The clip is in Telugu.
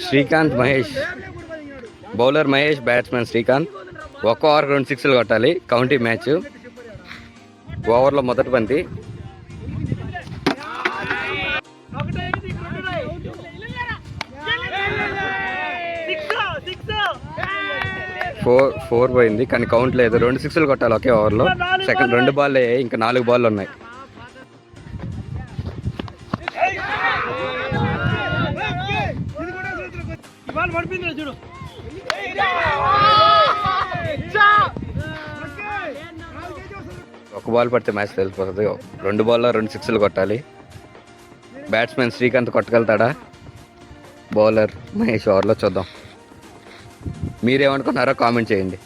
Srikanth Mahesh, bowler Mahesh, batsmen Srikanth. ఒక్క ఓవర్ 2 సిక్స్లు కొట్టాలి. County match. ఓవర్లో మొదటి బంతి. 4 పోయింది కానీ కౌంట్ లేదు. 2 సిక్స్లు కొట్టాలి ఒకే ఓవర్లో. సెకండ్ 2 బాల్ అయ్యాయి, ఇంకా 4 బాల్ ఉన్నాయి. ఒక బాల్ పడితే మ్యాచ్ తెలిసిపోతుంది. 2 బాల్లో 2 సిక్స్లు కొట్టాలి. బ్యాట్స్మెన్ శ్రీకాంత్ కొట్టగలుగుతాడా? బౌలర్ మహేష్ ఓవర్లో చూద్దాం. మీరేమనుకున్నారో కామెంట్ చేయండి.